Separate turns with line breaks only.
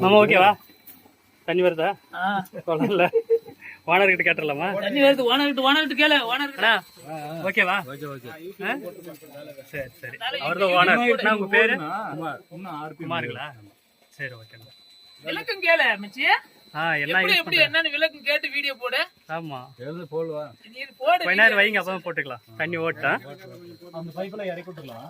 மாமா ஓகேவா? தண்ணி வருதா? சொல்லல. ஓனர் கிட்ட கேட்டலாமா?
தண்ணி வருது. ஓனர் கேளு. ஓனர்
ஓகேவா? சரி சரி. அவர்தான் ஓனர். உங்க பேரு? குமாருங்களா? சரி ஓகே.
விளக்கம் கேளு மச்சி. எப்படி என்னன்னு விளக்கம் கேட்டு வீடியோ போடு.
ஆமா
போடுவா. நீ போடு.
கொஞ்ச நேரம் வைங்க, அப்பதான் போட்டுக்கலாம். தண்ணி ஓட்டா
அந்த பைப்ல இறக்கி விட்டுலாம்.